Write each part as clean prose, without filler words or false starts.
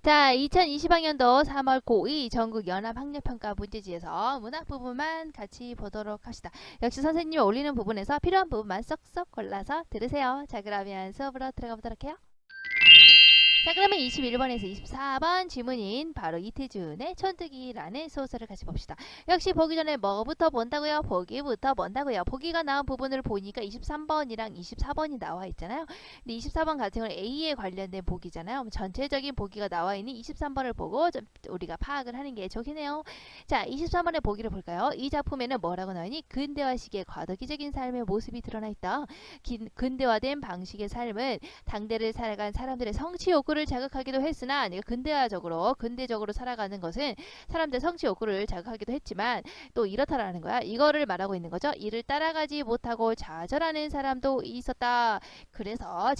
자, 2020학년도 3월 고2 전국 연합학력평가 문제지에서 문학 부분만 같이 보도록 합시다. 역시 선생님이 올리는 부분에서 필요한 부분만 쏙쏙 골라서 들으세요. 자, 그러면 수업으로 들어가 보도록 해요. 자, 그러면 21번에서 24번 지문인 바로 이태준의 촌뜨기라는 소설을 같이 봅시다. 역시 보기 전에 뭐부터 본다고요? 보기부터 본다고요. 보기가 나온 부분을 보니까 23번이랑 24번이 나와 있잖아요. 근데 24번 같은 경우는 A에 관련된 보기잖아요. 전체적인 보기가 나와 있는 23번을 보고 좀 우리가 파악을 하는 게 좋겠네요. 자, 23번의 보기를 볼까요? 이 작품에는 뭐라고 나오니? 근대화식의 과도기적인 삶의 모습이 드러나 있다. 근대화된 방식의 삶은 당대를 살아간 사람들의 성취 욕구를 자극하기도 했으나 근대적으로 살아가는 것은 사람들의 성취 욕구를 자극하기도 했지만 또 이렇다라는 거야. 이거를 말하고 있는 거죠. 이를 따라가지 못하고 좌절하는 사람도 있었다. 그래서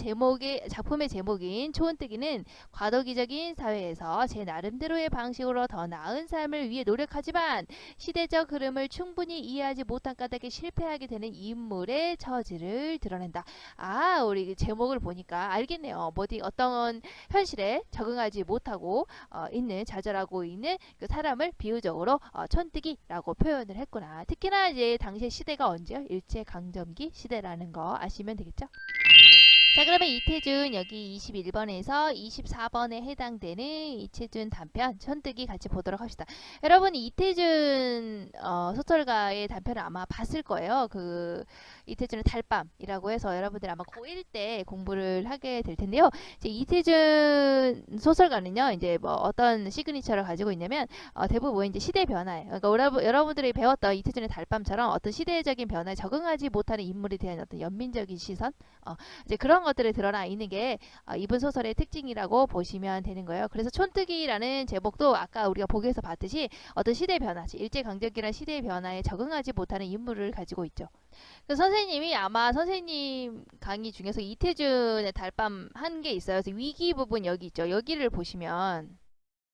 작품의 제목인 촌뜨기는 과도기적인 사회에서 제 나름대로의 방식으로 더 나은 삶을 위해 노력하지만 시대적 흐름을 충분히 이해하지 못한 까닭에 실패하게 되는 인물의 처지를 드러낸다. 아, 우리 제목을 보니까 알겠네요. 어떤 현실에 적응하지 못하고 좌절하고 있는 그 사람을 비유적으로 촌뜨기라고 표현을 했구나. 특히나 이제 당시의 시대가 언제요? 일제강점기 시대라는 거 아시면 되겠죠? 자, 그러면 이태준 여기 21번에서 24번에 해당되는 이태준 단편 촌뜨기 같이 보도록 합시다. 여러분 이태준 소설가의 단편을 아마 봤을 거예요. 그 이태준의 달밤이라고 해서 여러분들 아마 고1 때 공부를 하게 될 텐데요. 이제 이태준 소설가는요, 이제 뭐 어떤 시그니처를 가지고 있냐면 대부분 이제 시대 변화예요. 그러니까 여러분들이 배웠던 이태준의 달밤처럼 어떤 시대적인 변화에 적응하지 못하는 인물에 대한 어떤 연민적인 시선, 이제 그런 것들이 드러나 있는 게 이분 소설의 특징이라고 보시면 되는 거예요. 그래서 촌뜨기라는 제목도 아까 우리가 보기에서 봤듯이 어떤 시대 변화, 일제강점기라는 시대 변화에 적응하지 못하는 인물을 가지고 있죠. 그래서 선생님이 아마 선생님 강의 중에서 이태준의 달밤 한 게 있어요. 그래서 위기 부분 여기 있죠. 여기를 보시면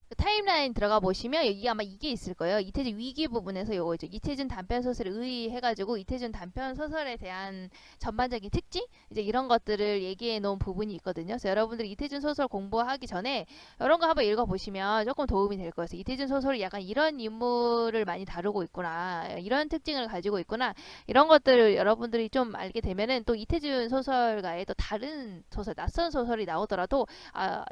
그 타임라인 들어가 보시면 여기 아마 이게 있을 거예요. 이태준 위기 부분에서 요거 있죠. 이태준 단편 소설을 의의해가지고 이태준 단편 소설에 대한 전반적인 특징? 이제 이런 것들을 얘기해 놓은 부분이 있거든요. 그래서 여러분들이 이태준 소설 공부하기 전에 이런 거 한번 읽어보시면 조금 도움이 될 거예요. 이태준 소설이 약간 이런 인물을 많이 다루고 있구나. 이런 특징을 가지고 있구나. 이런 것들을 여러분들이 좀 알게 되면은 또 이태준 소설가의 또 다른 소설, 낯선 소설이 나오더라도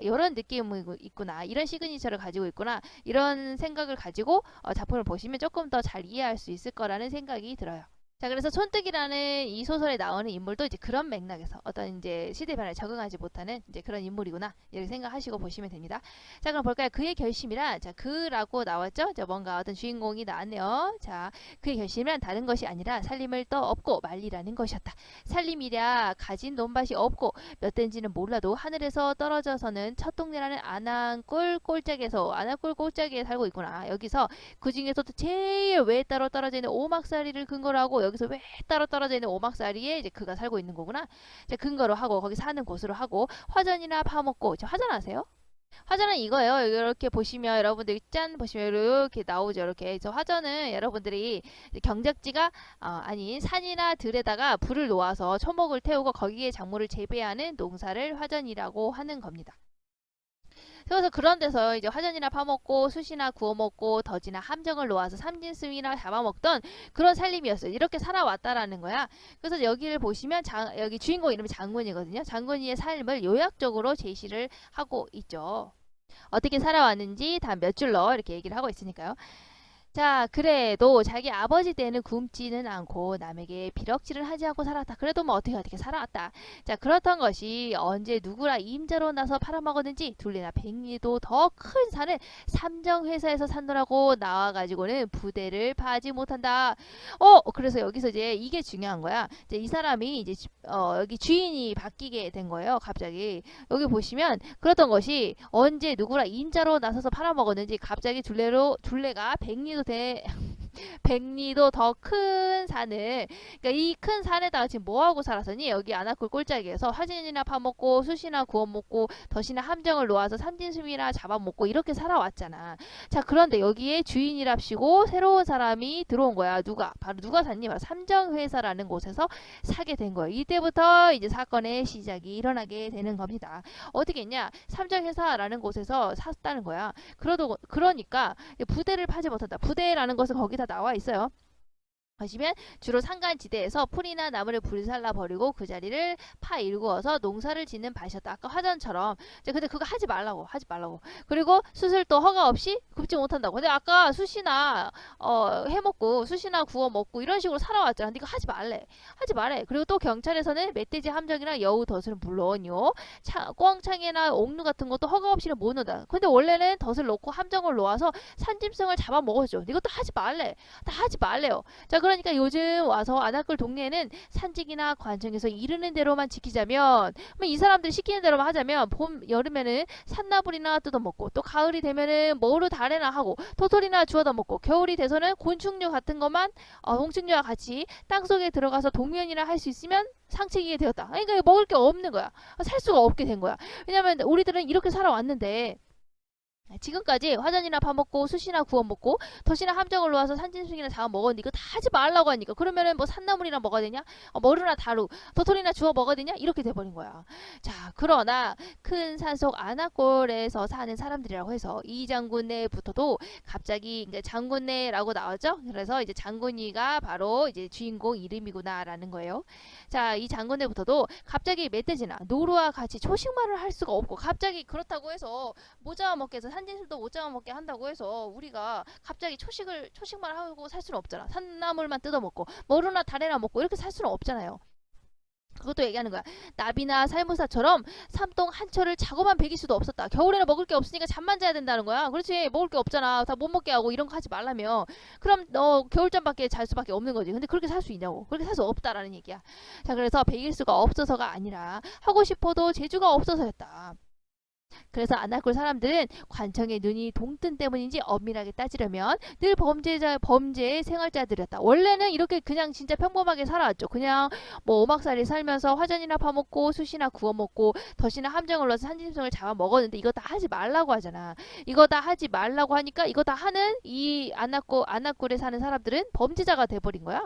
이런 느낌이 있구나. 이런 시그니처를 가지고 있구나. 이런 생각을 가지고 작품을 보시면 조금 더 잘 이해할 수 있을 거라는 생각이 들어요. 자, 그래서 촌뜨기라는 이 소설에 나오는 인물도 이제 그런 맥락에서 어떤 이제 시대 변화에 적응하지 못하는 이제 그런 인물이구나 이렇게 생각하시고 보시면 됩니다. 자, 그럼 볼까요? 그의 결심이란, 자, 그라고 나왔죠? 자, 뭔가 어떤 주인공이 나왔네요. 자, 그의 결심이란 다른 것이 아니라 살림을 떠엎고 말리라는 것이었다. 살림이랴 가진 논밭이 없고 몇 대인지는 몰라도 하늘에서 떨어져서는 첫 동네라는 안암골 꼴짝에 살고 있구나. 여기서 그 중에서도 제일 외 따로 떨어져 있는 오막살이를 근거로 하고 여기서 왜 따로 떨어져 있는 오막살이에 이제 그가 살고 있는 거구나. 이제 근거로 하고 거기 사는 곳으로 하고 화전이나 파먹고. 화전 아세요? 화전은 이거예요. 이렇게 보시면 여러분들이 짠 보시면 이렇게 나오죠. 이렇게. 그래서 화전은 여러분들이 경작지가 아닌 산이나 들에다가 불을 놓아서 초목을 태우고 거기에 작물을 재배하는 농사를 화전이라고 하는 겁니다. 그래서 그런 데서 이제 화전이나 파먹고 숯이나 구워먹고 덫이나 함정을 놓아서 삼진승이나 잡아먹던 그런 살림이었어요. 이렇게 살아왔다라는 거야. 그래서 여기를 보시면 여기 주인공 이름이 장군이거든요. 장군이의 삶을 요약적으로 제시를 하고 있죠. 어떻게 살아왔는지 다 몇 줄로 이렇게 얘기를 하고 있으니까요. 자, 그래도 자기 아버지 때는 굶지는 않고 남에게 비럭질을 하지 않고 살았다. 그래도 뭐 어떻게 살아왔다. 자, 그렇던 것이 언제 누구라 임자로 나서 팔아먹었는지 둘레나 백리도 더 큰 산을 삼정회사에서 산노라고 나와가지고는 부대를 파지 못한다. 그래서 여기서 이제 이게 중요한 거야. 이제 이 사람이 이제 여기 주인이 바뀌게 된 거예요. 갑자기 여기 보시면 그렇던 것이 언제 누구라 임자로 나서서 팔아먹었는지 갑자기 둘레가 백리도 돼 백리도 더 큰 산을, 그러니까 이 큰 산에다가 지금 뭐하고 살았으니 여기 아나콜 꼴짝이에서 화진이나 파먹고 숯이나 구워 먹고 덫이나 함정을 놓아서 산짐승이나 잡아먹고 이렇게 살아왔잖아. 자, 그런데 여기에 주인이랍시고 새로운 사람이 들어온 거야. 바로 누가 샀니? 바로 삼정회사라는 곳에서 사게 된 거예요. 이때부터 이제 사건의 시작이 일어나게 되는 겁니다. 어떻게 했냐? 삼정회사라는 곳에서 샀다는 거야. 그러니까 부대를 파지 못한다. 부대라는 것은 거기 다 나와 있어요. 보시면 주로 산간지대에서 풀이나 나무를 불살라 버리고 그 자리를 파 일구어서 농사를 짓는 밭이었다. 아까 화전처럼. 근데 그거 하지 말라고. 그리고 숯을 또 허가 없이 굽지 못한다고. 근데 아까 숯이나 해먹고 숯이나 구워 먹고 이런 식으로 살아왔잖아. 근데 이거 하지 말래. 그리고 또 경찰에서는 멧돼지 함정이나 여우 덫은 물론요, 꿩창이나 옥루 같은 것도 허가 없이는 못 넣는다. 근데 원래는 덫을 놓고 함정을 놓아서 산짐승을 잡아먹었죠. 이것도 하지 말래요. 자, 그러니까 요즘 와서 아나콜 동네에는 산직이나 관청에서 이르는 대로만 지키자면, 이 사람들이 시키는 대로만 하자면 여름에는 산나물이나 뜯어먹고, 또 가을이 되면은 뭐로 다래나 하고 토토리나 주워다 먹고, 겨울이 돼서는 곤충류 같은 것만 홍충류와 같이 땅속에 들어가서 동면이나 할 수 있으면 상책이게 되었다. 그러니까 먹을 게 없는 거야. 살 수가 없게 된 거야. 왜냐면 우리들은 이렇게 살아왔는데, 지금까지 화전이나 파먹고 숯이나 구워먹고 덫이나 함정을 놓아서 산짐승이나 잡아 먹었는데 이거 다 하지 말라고 하니까, 그러면은 뭐 산나물이나 먹어야 되냐, 머루나 다루, 도토리나 주워 먹어야 되냐, 이렇게 돼버린 거야. 자, 그러나 큰 산속 아나콜에서 사는 사람들이라고 해서 이 장군네부터도 갑자기 장군네라고 나왔죠. 그래서 이제 장군이가 바로 이제 주인공 이름이구나라는 거예요. 자, 이 장군네부터도 갑자기 멧돼지나 노루와 같이 초식말을 할 수가 없고, 갑자기 그렇다고 해서 못 잡아먹게 해서 산짐승도 못 잡아먹게 한다고 해서 우리가 갑자기 초식만 하고 살 수는 없잖아. 산나물만 뜯어먹고 머루나 다래나 먹고 이렇게 살 수는 없잖아요. 그것도 얘기하는 거야. 나비나 살무사처럼 삼동 한철을 자고만 배길 수도 없었다. 겨울에는 먹을 게 없으니까 잠만 자야 된다는 거야. 그렇지, 먹을 게 없잖아. 다 못 먹게 하고 이런 거 하지 말라며. 그럼 너 겨울잠밖에 잘 수밖에 없는 거지. 근데 그렇게 살 수 있냐고. 그렇게 살 수 없다라는 얘기야. 자, 그래서 배길 수가 없어서가 아니라 하고 싶어도 재주가 없어서였다. 그래서 아나콜 사람들은 관청의 눈이 동뜬 때문인지 엄밀하게 따지려면 늘 범죄의 생활자들이었다. 원래는 이렇게 그냥 진짜 평범하게 살아왔죠. 그냥 뭐 오막살이 살면서 화전이나 파먹고 숯이나 구워먹고 덫이나 함정을 넣어서 산짐승을 잡아먹었는데 이거 다 하지 말라고 하잖아. 이거 다 하지 말라고 하니까 이거 다 하는 이 아나콜에 사는 사람들은 범죄자가 돼버린 거야.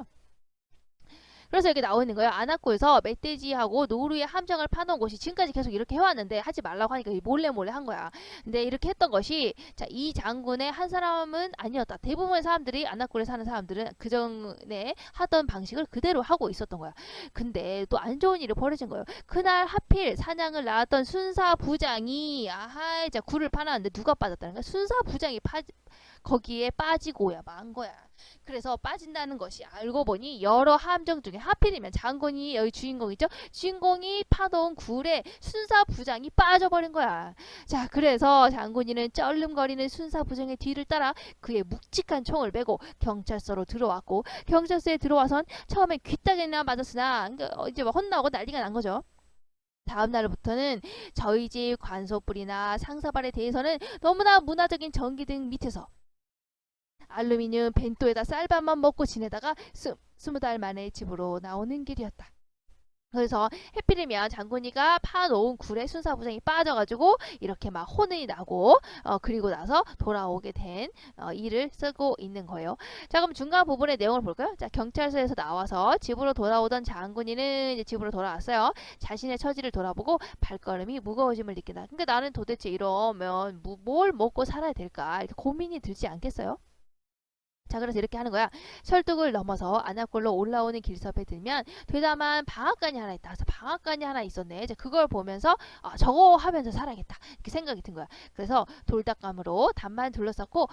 그래서 여기 나오는 거예요. 아나콜에서 멧돼지하고 노루의 함정을 파놓은 곳이 지금까지 계속 이렇게 해왔는데 하지 말라고 하니까 몰래 한 거야. 근데 이렇게 했던 것이, 자, 이 장군의 한 사람은 아니었다. 대부분의 사람들이, 아나콜에 사는 사람들은 그 전에 하던 방식을 그대로 하고 있었던 거야. 근데 또 안 좋은 일이 벌어진 거예요. 그날 하필 사냥을 나왔던 순사 부장이 자, 굴을 파놨는데 누가 빠졌다는 거야? 순사 부장이 거기에 빠지고야 만 거야. 그래서 빠진다는 것이 알고 보니 여러 함정 중에 하필이면 장군이 여기 주인공이죠. 주인공이 파놓은 굴에 순사 부장이 빠져버린 거야. 자, 그래서 장군이는 쩔름거리는 순사 부장의 뒤를 따라 그의 묵직한 총을 메고 경찰서로 들어왔고, 경찰서에 들어와선 처음엔 귀따기나 맞았으나 이제 막 혼나고 난리가 난 거죠. 다음 날부터는 저희 집 관소불이나 상사발에 대해서는 너무나 문화적인 전기등 밑에서 알루미늄 벤또에다 쌀밥만 먹고 지내다가 20달 만에 집으로 나오는 길이었다. 그래서 해필이면 장군이가 파놓은 굴에 순사부장이 빠져가지고 이렇게 막 혼이 나고 그리고 나서 돌아오게 된 일을 쓰고 있는 거예요. 자, 그럼 중간 부분의 내용을 볼까요? 자, 경찰서에서 나와서 집으로 돌아오던 장군이는 이제 집으로 돌아왔어요. 자신의 처지를 돌아보고 발걸음이 무거워짐을 느낀다. 근데 나는 도대체 이러면 뭘 먹고 살아야 될까? 이렇게 고민이 들지 않겠어요? 자, 그래서 이렇게 하는 거야. 설득을 넘어서 아나콜로 올라오는 길섭에 들면 되다만 방앗간이 하나 있다. 그래서 방앗간이 하나 있었네. 이제 그걸 보면서 저거 하면서 살아야겠다. 이렇게 생각이 든 거야. 그래서 돌담감으로 담만 둘러쌌고,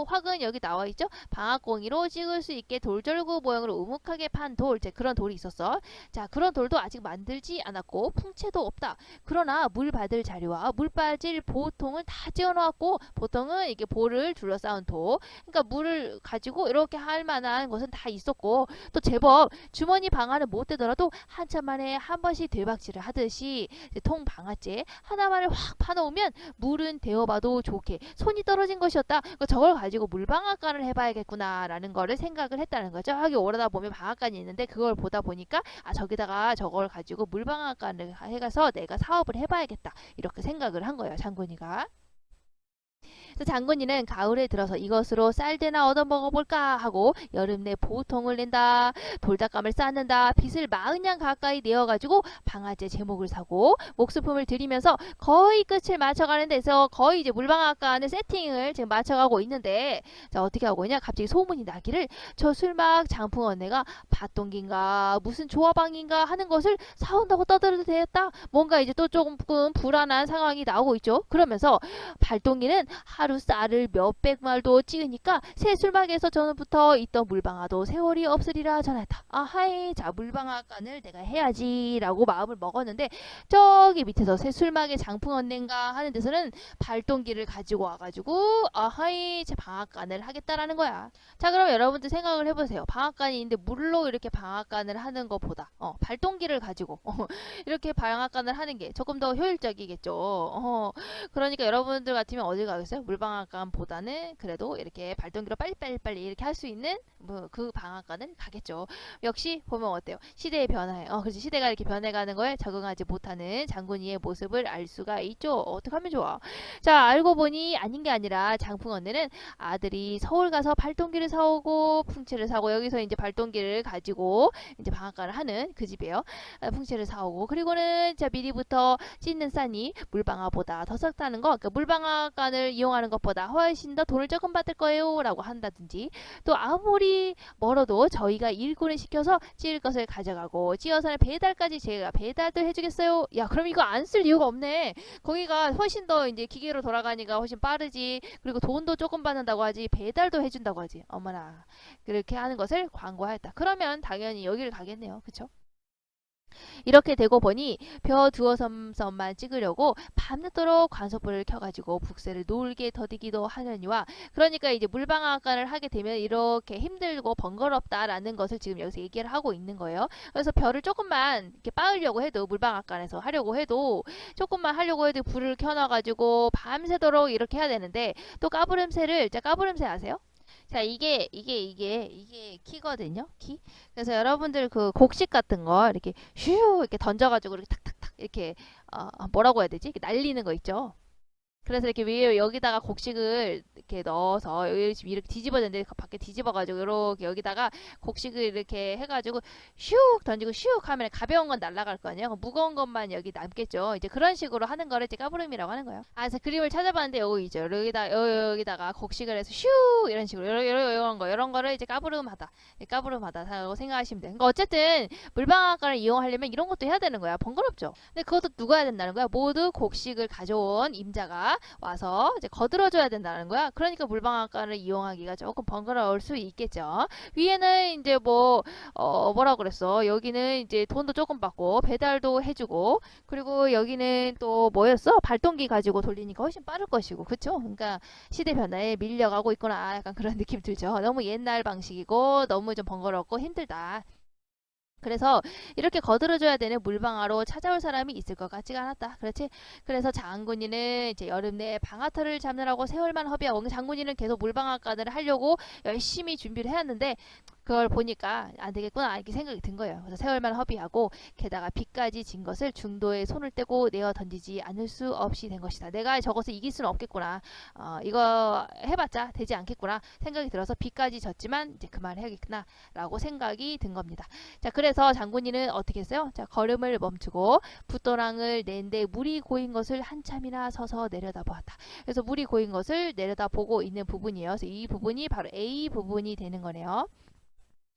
확은 여기 나와 있죠. 방앗공이로 찍을 수 있게 돌절구 모양으로 우묵하게 판 돌, 이제 그런 돌이 있었어. 자, 그런 돌도 아직 만들지 않았고 풍채도 없다. 그러나 물 받을 자리와 물 빠질 보통을 다 지어놓았고, 보통은 이게 볼을 둘러싸은 도, 그러니까 물을 가지고 이렇게 할 만한 것은 다 있었고, 또 제법 주머니 방아는 못 되더라도 한참 만에 한 번씩 들박질을 하듯이 통 방아째 하나만을 확 파놓은 나오면 물은 데워봐도 좋게 손이 떨어진 것이었다. 그러니까 저걸 가지고 물방앗간을 해봐야겠구나 라는 거를 생각을 했다는 거죠. 여기 오르다 보면 방앗간이 있는데 그걸 보다 보니까 저기다가 저걸 가지고 물방앗간을 해가서 내가 사업을 해봐야겠다 이렇게 생각을 한 거예요, 장군이가. 그래서 장군이는 가을에 들어서 이것으로 쌀대나 얻어 먹어볼까 하고 여름 내 보통을 낸다, 돌담감을 쌓는다, 빚을 40냥 가까이 내어가지고 방아제 제목을 사고 목수품을 들이면서 거의 끝을 맞춰가는 데서 거의 이제 물방앗간을 세팅을 지금 맞춰가고 있는데, 자 어떻게 하고 있냐, 갑자기 소문이 나기를 저 술막 장풍 언니가 밭동기인가 무슨 조화방인가 하는 것을 사온다고 떠들어대었다. 뭔가 이제 또 조금 불안한 상황이 나오고 있죠. 그러면서 발동기는 하루 쌀을 몇백 말도 찍으니까 새 술막에서 전부터 있던 물방아도 세월이 없으리라 전했다. 아하이, 자 물방아간을 내가 해야지 라고 마음을 먹었는데, 저기 밑에서 새 술막의 장풍 언젠가 하는 데서는 발동기를 가지고 와가지고 아하이, 제 방앗간을 하겠다라는 거야. 자 그럼 여러분들 생각을 해보세요. 방앗간이 있는데 물로 이렇게 방앗간을 하는 것보다 발동기를 가지고 이렇게 방앗간을 하는 게 조금 더 효율적이겠죠. 그러니까 여러분들 같으면 어딜 가겠어요? 물방앗간보다는 그래도 이렇게 발동기로 빨리 이렇게 할 수 있는 그 방앗간을 가겠죠. 역시 보면 어때요? 시대의 변화에 그렇지, 시대가 이렇게 변해가는 거에 적응하지 못하는 장군이의 모습을 알 수가 있죠. 어떻게 하면 좋아? 자 알고 보니 아닌 게 아니라 장풍 언니는 아들이 서울 가서 발동기를 사오고 풍채를 사고, 여기서 이제 발동기를 가지고 이제 방앗간을 하는 그 집이에요. 풍채를 사오고, 그리고는 자 미리부터 찢는 쌀이 물방아보다 더 썩다는 거, 그러니까 물방앗간을 이용하는 것보다 훨씬 더 돈을 조금 받을 거예요 라고 한다든지, 또 아무리 멀어도 저희가 일꾼을 시켜서 찌을 것을 가져가고 찌어서는 배달까지 제가 배달도 해주겠어요. 야 그럼 이거 안 쓸 이유가 없네. 거기가 훨씬 더 이제 기계로 돌아가니까 훨씬 빠르지, 그리고 돈도 조금 받는다고 하지 배달도 해준다고 하지. 어머나, 그렇게 하는 것을 광고하였다. 그러면 당연히 여기를 가겠네요. 그쵸? 이렇게 되고 보니 벼 두어 섬만 찍으려고 밤늦도록 관소불을 켜가지고 북새를 놀게 더디기도 하려니와, 그러니까 이제 물방앗간을 하게 되면 이렇게 힘들고 번거롭다라는 것을 지금 여기서 얘기를 하고 있는 거예요. 그래서 벼를 조금만 이렇게 빻으려고 해도, 물방앗간에서 하려고 해도 조금만 하려고 해도 불을 켜놔가지고 밤새도록 이렇게 해야 되는데, 또 까부름새를, 자 까부름새 아세요? 자 이게 키거든요, 키. 그래서 여러분들 그 곡식 같은 거 이렇게 슈 이렇게 던져가지고 이렇게 탁탁탁 이렇게 뭐라고 해야 되지? 이렇게 날리는 거 있죠. 그래서 이렇게 위에 여기다가 곡식을 이렇게 넣어서 이렇게 뒤집어졌는데 밖에 뒤집어가지고 이렇게 여기다가 곡식을 이렇게 해가지고 슉 던지고 슉 하면 가벼운 건 날아갈 거 아니에요. 무거운 것만 여기 남겠죠. 이제 그런 식으로 하는 거를 이제 까부름이라고 하는 거예요. 그래서 그림을 찾아봤는데 여기 있죠. 여기다가 곡식을 해서 슉 이런 식으로 이런 거를 이제 까부름하다라고 생각하시면 돼요. 그러니까 어쨌든 물방앗간을 이용하려면 이런 것도 해야 되는 거야. 번거롭죠. 근데 그것도 누가 해야 된다는 거야? 모두 곡식을 가져온 임자가 와서 이제 거들어줘야 된다는 거야. 그러니까 물방앗간을 이용하기가 조금 번거로울 수 있겠죠. 위에는 이제 뭐라고 그랬어? 여기는 이제 돈도 조금 받고 배달도 해주고, 그리고 여기는 또 뭐였어? 발동기 가지고 돌리니까 훨씬 빠를 것이고, 그쵸? 그러니까 시대 변화에 밀려가고 있구나, 약간 그런 느낌 들죠. 너무 옛날 방식이고 너무 좀 번거롭고 힘들다. 그래서 이렇게 거들어줘야 되는 물방아로 찾아올 사람이 있을 것 같지가 않았다. 그렇지? 그래서 장군이는 이제 여름 내에 방아털을 잡느라고 세월만 허비하고, 장군이는 계속 물방앗간을 하려고 열심히 준비를 해왔는데 그걸 보니까 안 되겠구나 이렇게 생각이 든 거예요. 그래서 세월만 허비하고 게다가 빚까지 진 것을 중도에 손을 떼고 내어 던지지 않을 수 없이 된 것이다. 내가 저것을 이길 수는 없겠구나. 이거 해봤자 되지 않겠구나 생각이 들어서 빚까지 졌지만 이제 그만해야겠구나 라고 생각이 든 겁니다. 자 그래서 장군이는 어떻게 했어요? 자 걸음을 멈추고 붓도랑을 낸데 물이 고인 것을 한참이나 서서 내려다보았다. 그래서 물이 고인 것을 내려다보고 있는 부분이에요. 그래서 이 부분이 바로 A 부분이 되는 거네요.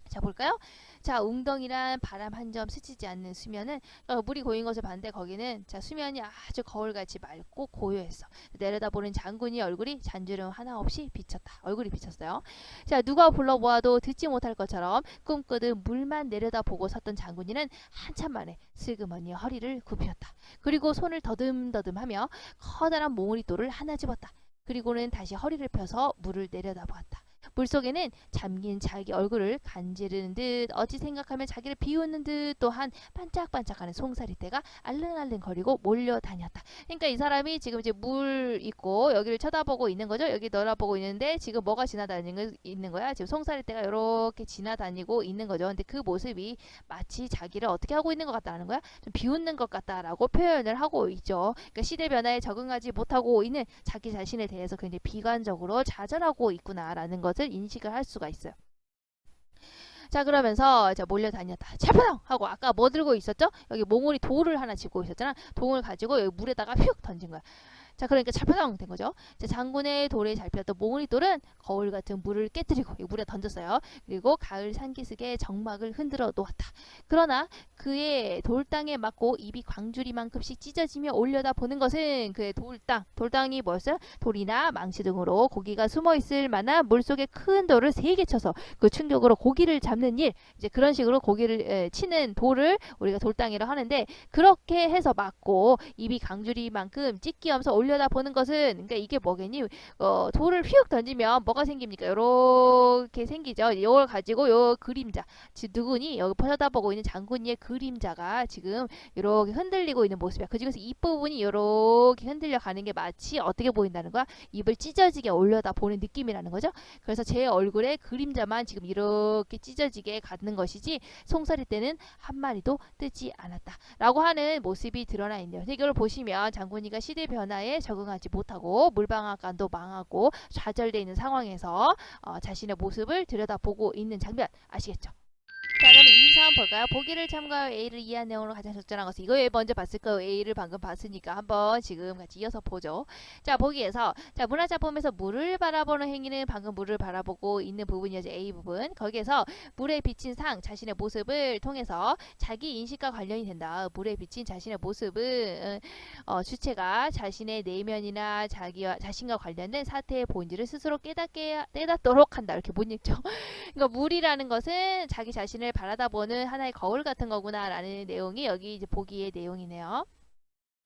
자 볼까요? 자 웅덩이란 바람 한 점 스치지 않는 수면은 물이 고인 것을 봤는데 거기는 자 수면이 아주 거울같이 맑고 고요했어. 내려다보는 장군이 얼굴이 잔주름 하나 없이 비쳤다. 얼굴이 비쳤어요. 자 누가 불러보아도 듣지 못할 것처럼 꿈꾸듯 물만 내려다보고 섰던 장군이는 한참 만에 슬그머니 허리를 굽혔다. 그리고 손을 더듬더듬하며 커다란 몽우리돌을 하나 집었다. 그리고는 다시 허리를 펴서 물을 내려다보았다. 물속에는 잠긴 자기 얼굴을 간지르는 듯 어찌 생각하면 자기를 비웃는 듯 또한 반짝반짝하는 송사리떼가 알릉알릉거리고 몰려다녔다. 그러니까 이 사람이 지금 이제 물 있고 여기를 쳐다보고 있는 거죠. 여기 놀아보고 있는데 지금 뭐가 있는 거야? 지금 송사리떼가 이렇게 지나다니고 있는 거죠. 근데 그 모습이 마치 자기를 어떻게 하고 있는 것 같다는 거야? 좀 비웃는 것 같다라고 표현을 하고 있죠. 그러니까 시대 변화에 적응하지 못하고 있는 자기 자신에 대해서 굉장히 비관적으로 좌절하고 있구나라는 것을 인식을 할 수가 있어요. 자, 그러면서 자 몰려다녔다. 찰파당 하고 아까 뭐 들고 있었죠? 여기 몽울이 돌을 하나 짚고 있었잖아. 돌을 가지고 여기 물에다가 휙 던진 거야. 자, 그러니까 찰파당 된 거죠. 자, 장군의 돌에 잡혔던 몽우리돌은 거울 같은 물을 깨뜨리고 물에 던졌어요. 그리고 가을 산기슭의 정막을 흔들어 놓았다. 그러나 그의 돌땅에 맞고 입이 광주리만큼씩 찢어지며 올려다 보는 것은 그의 돌땅이 뭐였어요? 돌이나 망치 등으로 고기가 숨어 있을 만한 물속에 큰 돌을 3개 쳐서 그 충격으로 고기를 잡는 일, 이제 그런 식으로 고기를 치는 돌을 우리가 돌땅이라 하는데, 그렇게 해서 맞고 입이 강주리만큼 찢기면서 올려다 보는 것은, 그러니까 이게 뭐겠니? 돌을 휙 던지면 뭐가 생깁니까? 요렇게 생기죠. 이걸 가지고 요 그림자, 지금 누구니? 여기 쳐다보고 있는 장군이의 그림자가 지금 이렇게 흔들리고 있는 모습이야. 그 중에서 입부분이 이렇게 흔들려 가는 게 마치 어떻게 보인다는 거야? 입을 찢어지게 올려다 보는 느낌이라는 거죠. 그래서 제 얼굴에 그림자만 지금 이렇게 찢어지게 갖는 것이지 송사리떼는 한 마리도 뜨지 않았다 라고 하는 모습이 드러나 있네요. 이걸 보시면 장군이가 시대 변화에 적응하지 못하고 물방앗간도 망하고 좌절되어 있는 상황에서 자신의 모습을 들여다보고 있는 장면 아시겠죠? 자, 그럼 인사 한번 볼까요? 보기를 참고하여 A를 이해한 내용으로 가장 적절한 것은, 이거 왜 먼저 봤을까요? A를 방금 봤으니까 한번 지금 같이 이어서 보죠. 자, 보기에서 자, 문화작품에서 물을 바라보는 행위는 방금 물을 바라보고 있는 부분이죠. A 부분. 거기에서 물에 비친 상, 자신의 모습을 통해서 자기 인식과 관련이 된다. 물에 비친 자신의 모습은 주체가 자신의 내면이나 자신과 관련된 사태의 본질을 스스로 깨닫도록 한다. 이렇게 못 읽죠. 그러니까 물이라는 것은 자기 자신을 바라다보는 하나의 거울 같은 거구나 라는 내용이 여기 이제 보기의 내용이네요.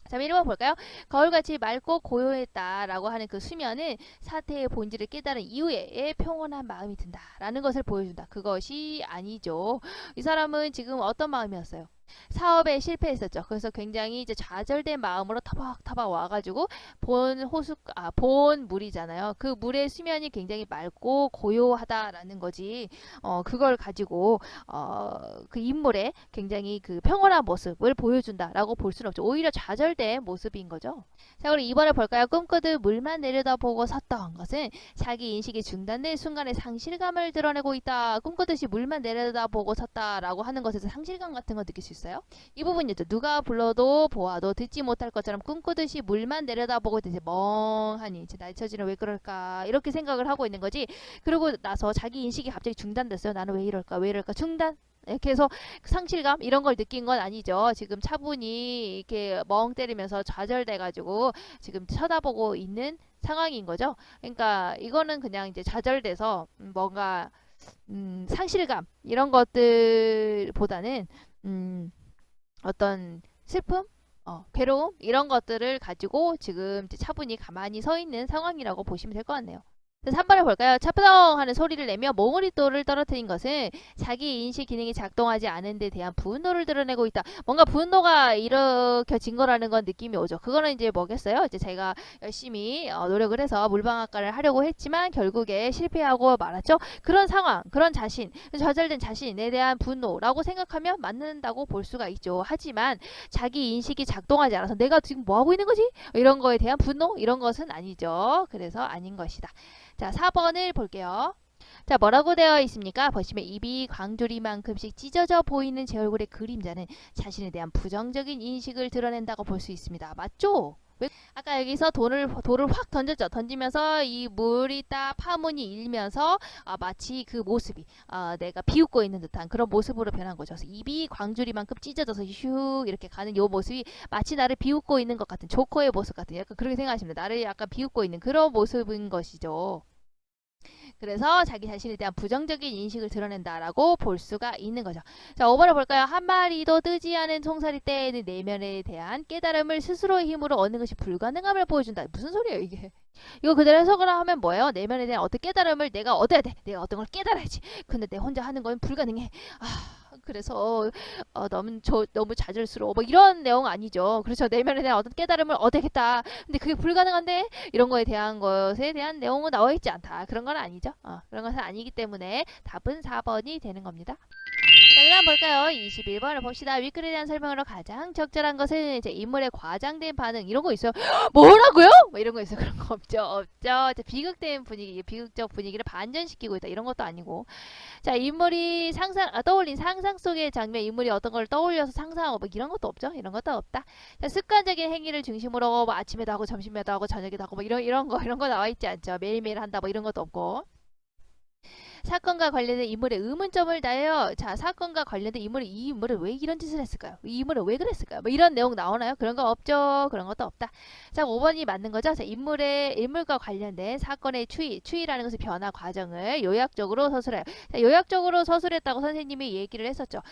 자, 1번 볼까요? 거울같이 맑고 고요했다 라고 하는 그 수면은 사태의 본질을 깨달은 이후에 평온한 마음이 든다 라는 것을 보여준다. 그것이 아니죠. 이 사람은 지금 어떤 마음이었어요? 사업에 실패했었죠. 그래서 굉장히 이제 좌절된 마음으로 타박타박 와가지고 본 물이잖아요. 그 물의 수면이 굉장히 맑고 고요하다라는 거지. 그걸 가지고 그 인물의 굉장히 그 평온한 모습을 보여준다라고 볼 수는 없죠. 오히려 좌절된 모습인 거죠. 자, 그럼 2번을 볼까요? 꿈꾸듯 물만 내려다보고 섰던 것은 자기 인식이 중단된 순간의 상실감을 드러내고 있다. 꿈꾸듯이 물만 내려다보고 섰다라고 하는 것에서 상실감 같은 거 느낄 수 있어요. 이 부분이죠. 누가 불러도 보아도 듣지 못할 것처럼 꿈꾸듯이 물만 내려다보고 이제 멍하니 이제 나의 처지는 왜 그럴까 이렇게 생각을 하고 있는 거지. 그러고 나서 자기 인식이 갑자기 중단됐어요. 나는 왜 이럴까 중단. 이렇게 해서 상실감 이런 걸 느낀 건 아니죠. 지금 차분히 이렇게 멍 때리면서 좌절돼가지고 지금 쳐다보고 있는 상황인 거죠. 그러니까 이거는 그냥 이제 좌절돼서 뭔가 상실감 이런 것들보다는 어떤 슬픔, 괴로움 이런 것들을 가지고 지금 이제 차분히 가만히 서 있는 상황이라고 보시면 될 것 같네요. 3번을 볼까요? 차프덩 하는 소리를 내며 몽우리돌을 떨어뜨린 것은 자기 인식 기능이 작동하지 않은 데 대한 분노를 드러내고 있다. 뭔가 분노가 일으켜진 거라는 건 느낌이 오죠. 그거는 이제 뭐겠어요? 이제 제가 열심히 노력을 해서 물방앗간을 하려고 했지만 결국에 실패하고 말았죠. 그런 상황, 그런 자신, 좌절된 자신에 대한 분노라고 생각하면 맞는다고 볼 수가 있죠. 하지만 자기 인식이 작동하지 않아서 내가 지금 뭐 하고 있는 거지? 이런 거에 대한 분노? 이런 것은 아니죠. 그래서 아닌 것이다. 자, 4번을 볼게요. 자, 뭐라고 되어 있습니까? 보시면 입이 광주리만큼씩 찢어져 보이는 제 얼굴의 그림자는 자신에 대한 부정적인 인식을 드러낸다고 볼 수 있습니다. 맞죠? 아까 여기서 돌을 확 던졌죠. 던지면서 이 물이 딱 파문이 일면서 마치 그 모습이 내가 비웃고 있는 듯한 그런 모습으로 변한 거죠. 그래서 입이 광주리만큼 찢어져서 슉 이렇게 가는 요 모습이 마치 나를 비웃고 있는 것 같은 조커의 모습 같은, 약간 그렇게 생각하시면 나를 약간 비웃고 있는 그런 모습인 것이죠. 그래서 자기 자신에 대한 부정적인 인식을 드러낸다라고 볼 수가 있는 거죠. 자, 5번을 볼까요? 한 마리도 뜨지 않은 송사리 떼에는 내면에 대한 깨달음을 스스로의 힘으로 얻는 것이 불가능함을 보여준다. 무슨 소리예요, 이게? 이거 그대로 해석을 하면 뭐예요? 내면에 대한 어떤 깨달음을 내가 얻어야 돼. 내가 어떤 걸 깨달아야지. 근데 내 혼자 하는 건 불가능해. 그래서 너무 잦을수록 뭐 이런 내용 아니죠. 그렇죠. 내면에 대한 어떤 깨달음을 얻어야겠다. 근데 그게 불가능한데 이런 거에 대한 것에 대한 내용은 나와 있지 않다. 그런 건 아니죠. 그런 것은 아니기 때문에 답은 4번이 되는 겁니다. 자, 그 다음 볼까요? 21번을 봅시다. 위클에 대한 설명으로 가장 적절한 것은 이제 인물의 과장된 반응 이런 거 있어요. 뭐라고요? 뭐 이런 거 있어요. 그런 거 없죠. 없죠. 비극된 분위기, 비극적 분위기를 반전시키고 있다. 이런 것도 아니고. 자, 인물이 떠올린 상상 속의 장면, 인물이 어떤 걸 떠올려서 상상하고 뭐 이런 것도 없죠. 이런 것도 없다. 자, 습관적인 행위를 중심으로 뭐 아침에도 하고 점심에도 하고 저녁에도 하고 뭐 이런 거 나와 있지 않죠. 매일매일 한다 뭐 이런 것도 없고. 사건과 관련된 인물의 의문점을 다해요. 자, 사건과 관련된 인물이 이 인물은 왜 이런 짓을 했을까요? 이 인물은 왜 그랬을까요? 뭐 이런 내용 나오나요? 그런 거 없죠. 그런 것도 없다. 자, 5번이 맞는 거죠. 자, 인물과 관련된 사건의 추이라는 것은 변화 과정을 요약적으로 서술해요. 자, 요약적으로 서술했다고 선생님이 얘기를 했었죠.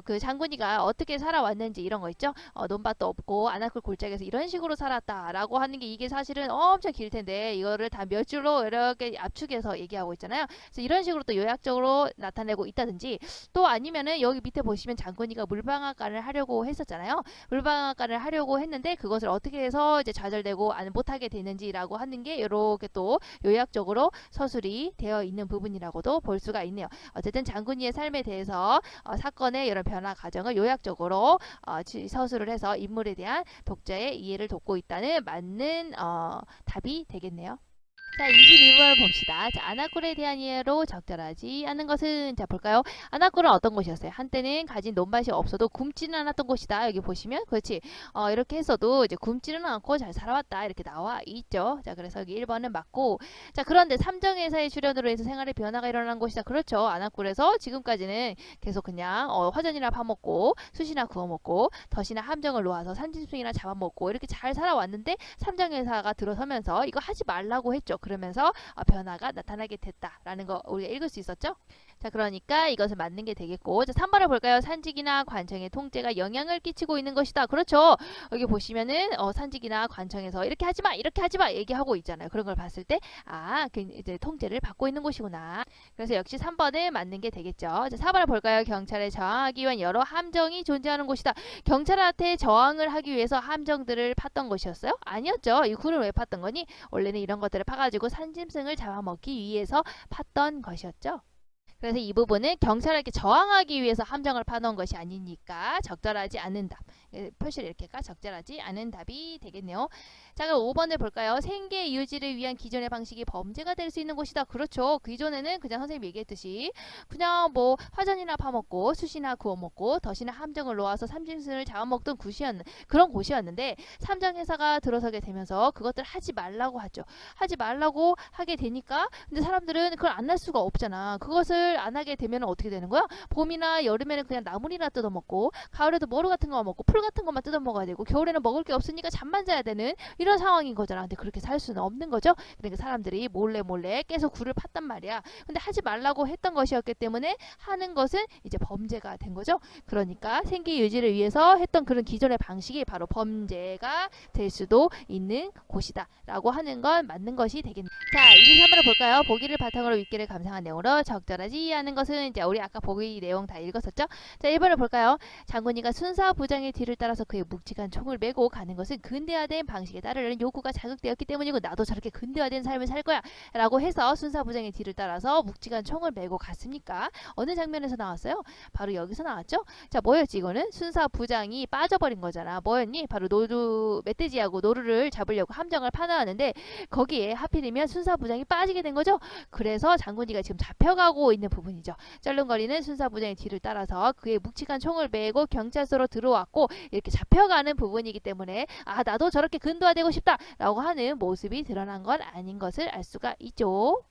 그 장군이가 어떻게 살아왔는지 이런 거 있죠. 논밭도 없고 아나클 골짜기에서 이런 식으로 살았다라고 하는 게 이게 사실은 엄청 길 텐데 이거를 다 몇 줄로 이렇게 압축해서 얘기하고 있잖아요. 그래서 이런 식으로 또 요약적으로 나타내고 있다든지 또 아니면은 여기 밑에 보시면 장군이가 물방앗간을 하려고 했었잖아요. 물방앗간을 하려고 했는데 그것을 어떻게 해서 이제 좌절되고 못하게 되는지라고 하는 게 이렇게 또 요약적으로 서술이 되어 있는 부분이라고도 볼 수가 있네요. 어쨌든 장군이의 삶에 대해서 사건의 이런 변화 과정을 요약적으로 서술을 해서 인물에 대한 독자의 이해를 돕고 있다는 맞는 답이 되겠네요. 자, 22번을 봅시다. 자, 아나콜에 대한 이해로 적절하지 않은 것은 자 볼까요? 아나콜은 어떤 곳이었어요? 한때는 가진 논밭이 없어도 굶지는 않았던 곳이다. 여기 보시면 그렇지. 이렇게 했어도 이제 굶지는 않고 잘 살아왔다. 이렇게 나와 있죠. 자, 그래서 여기 1번은 맞고. 자, 그런데 삼정회사의 출현으로 해서 생활의 변화가 일어난 곳이다. 그렇죠. 아나콜에서 지금까지는 계속 그냥 화전이나 파먹고 숯이나 구워먹고 덫이나 함정을 놓아서 산짐승이나 잡아먹고 이렇게 잘 살아왔는데 삼정회사가 들어서면서 이거 하지 말라고 했죠. 그러면서 변화가 나타나게 됐다라는 거 우리가 읽을 수 있었죠. 자, 그러니까 이것은 맞는 게 되겠고. 자, 3번을 볼까요? 산직이나 관청의 통제가 영향을 끼치고 있는 것이다. 그렇죠. 여기 보시면은 산직이나 관청에서 이렇게 하지 마, 이렇게 하지 마 얘기하고 있잖아요. 그런 걸 봤을 때 이제 통제를 받고 있는 곳이구나. 그래서 역시 3번은 맞는 게 되겠죠. 자, 4번을 볼까요? 경찰에 저항하기 위한 여러 함정이 존재하는 곳이다. 경찰한테 저항을 하기 위해서 함정들을 팠던 것이었어요? 아니었죠. 이 굴을 왜 팠던 거니? 원래는 이런 것들을 파가지고 산짐승을 잡아먹기 위해서 팠던 것이었죠. 그래서 이 부분은 경찰에게 저항하기 위해서 함정을 파놓은 것이 아니니까 적절하지 않은 답. 표시를 이렇게 할까? 적절하지 않은 답이 되겠네요. 자, 그럼 5번을 볼까요? 생계 유지를 위한 기존의 방식이 범죄가 될 수 있는 곳이다. 그렇죠. 기존에는 그냥 선생님이 얘기했듯이 그냥 뭐 화전이나 파먹고 숯이나 구워먹고 덫이나 함정을 놓아서 삼짐승을 잡아먹던 그런 곳이었는데 삼정회사가 들어서게 되면서 그것들 하지 말라고 하죠. 하지 말라고 하게 되니까 근데 사람들은 그걸 안 할 수가 없잖아. 그것을 안 하게 되면 어떻게 되는 거야? 봄이나 여름에는 그냥 나물이나 뜯어먹고 가을에도 머루 같은 거 먹고 풀 같은 것만 뜯어먹어야 되고 겨울에는 먹을 게 없으니까 잠만 자야 되는 이런 상황인 거잖아. 근데 그렇게 살 수는 없는 거죠. 그러니까 사람들이 몰래 깨서 굴을 팠단 말이야. 근데 하지 말라고 했던 것이었기 때문에 하는 것은 이제 범죄가 된 거죠. 그러니까 생계 유지를 위해서 했던 그런 기존의 방식이 바로 범죄가 될 수도 있는 곳이다 라고 하는 건 맞는 것이 되겠네요. 자, 23번을 볼까요? 보기를 바탕으로 윗기를 감상한 내용으로 적절하지 않은 것은 이제 우리 아까 보기 내용 다 읽었었죠. 자, 1번을 볼까요? 장군이가 순사 부장의 뒤를 따라서 그의 묵직한 총을 메고 가는 것은 근대화된 방식에 따르는 요구가 자극되었기 때문이고 나도 저렇게 근대화된 삶을 살 거야 라고 해서 순사 부장의 뒤를 따라서 묵직한 총을 메고 갔습니까? 어느 장면에서 나왔어요? 바로 여기서 나왔죠. 자, 뭐였지 이거는? 순사 부장이 빠져버린 거잖아. 뭐였니? 바로 멧돼지하고 노루를 잡으려고 함정을 파놓았는데 거기에 하필이면 순사 부장이 빠지게 된 거죠. 그래서 장군이가 지금 잡혀가고 있는 부분이죠. 쩔렁거리는 순사 부장의 뒤를 따라서 그의 묵직한 총을 메고 경찰서로 들어왔고 이렇게 잡혀가는 부분이기 때문에 나도 저렇게 근도화되고 싶다 라고 하는 모습이 드러난 건 아닌 것을 알 수가 있죠.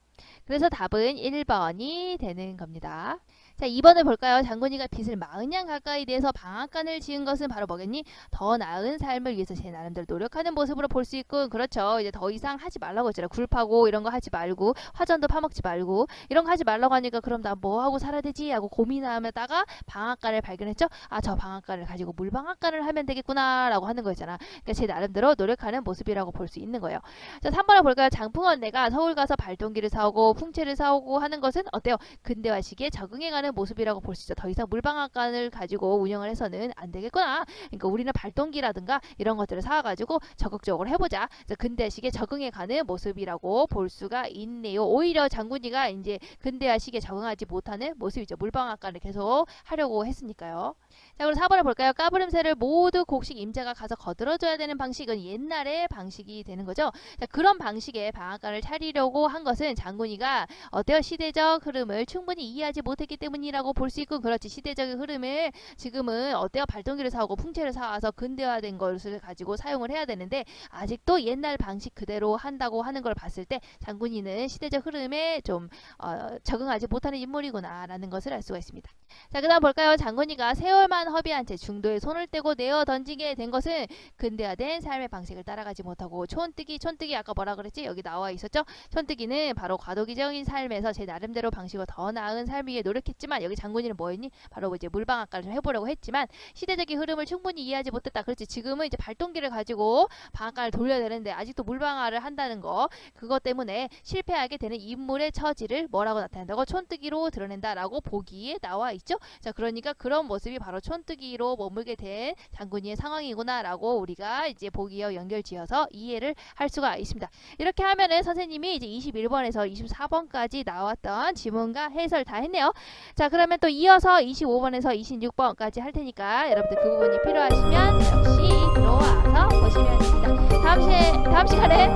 그래서 답은 1번이 되는 겁니다. 자, 2번을 볼까요? 장군이가 빚을 40냥 가까이 내서 방앗간을 지은 것은 바로 뭐겠니? 더 나은 삶을 위해서 제 나름대로 노력하는 모습으로 볼 수 있고, 그렇죠. 이제 더 이상 하지 말라고 했잖아. 굴 파고 이런 거 하지 말고, 화전도 파먹지 말고, 이런 거 하지 말라고 하니까 그럼 나 뭐 하고 살아야 되지? 하고 고민하다가 방앗간을 발견했죠. 아, 저 방앗간을 가지고 물방앗간을 하면 되겠구나 라고 하는 거였잖아. 그러니까 제 나름대로 노력하는 모습이라고 볼 수 있는 거예요. 자, 3번을 볼까요? 장풍언니가 서울 가서 발동기를 사오고 풍채를 사오고 하는 것은 어때요? 근대화시기에 적응해가는 모습이라고 볼 수 있죠. 더 이상 물방앗간을 가지고 운영을 해서는 안 되겠구나. 그러니까 우리는 발동기라든가 이런 것들을 사와가지고 적극적으로 해보자. 근대화시기에 적응해가는 모습이라고 볼 수가 있네요. 오히려 장군이가 이제 근대화시기에 적응하지 못하는 모습이죠. 물방앗간을 계속 하려고 했으니까요. 자, 그럼 4번을 볼까요? 까부름새를 모두 곡식 임자가 가서 거들어줘야 되는 방식은 옛날의 방식이 되는 거죠. 자, 그런 방식의 방앗간을 차리려고 한 것은 장군이가 어때요? 시대적 흐름을 충분히 이해하지 못했기 때문이라고 볼 수 있고, 그렇지. 시대적인 흐름을 지금은 어때요? 발동기를 사오고 풍채를 사와서 근대화된 것을 가지고 사용을 해야 되는데 아직도 옛날 방식 그대로 한다고 하는 걸 봤을 때 장군이는 시대적 흐름에 좀 적응하지 못하는 인물이구나 라는 것을 알 수가 있습니다. 자, 그 다음 볼까요? 장군이가 세월만 허비한 채 중도에 손을 떼고 내어 던지게 된 것은 근대화된 삶의 방식을 따라가지 못하고 촌뜨기 아까 뭐라 그랬지? 여기 나와 있었죠? 촌뜨기는 바로 과도기적인 삶에서 제 나름대로 방식으로 더 나은 삶 위해 노력했지만, 여기 장군이는 뭐였니? 바로 이제 물방앗간을 좀 해보려고 했지만 시대적인 흐름을 충분히 이해하지 못했다. 그렇지. 지금은 이제 발동기를 가지고 방앗간을 돌려야 되는데 아직도 물방아를 한다는 거, 그것 때문에 실패하게 되는 인물의 처지를 뭐라고 나타낸다고? 촌뜨기로 드러낸다라고 보기에 나와 있죠. 자, 그러니까 그런 모습이 바로 촌뜨기로 머물게 된 장군이의 상황이구나라고 우리가 이제 보기와 연결지어서 이해를 할 수가 있습니다. 이렇게 하면은 선생님이 이제 21번에서 24번까지 나왔던 지문과 해설 다 했네요. 자, 그러면 또 이어서 25번에서 26번까지 할 테니까 여러분들 그 부분이 필요하시면 역시 들어와서 보시면 됩니다. 다음 시간에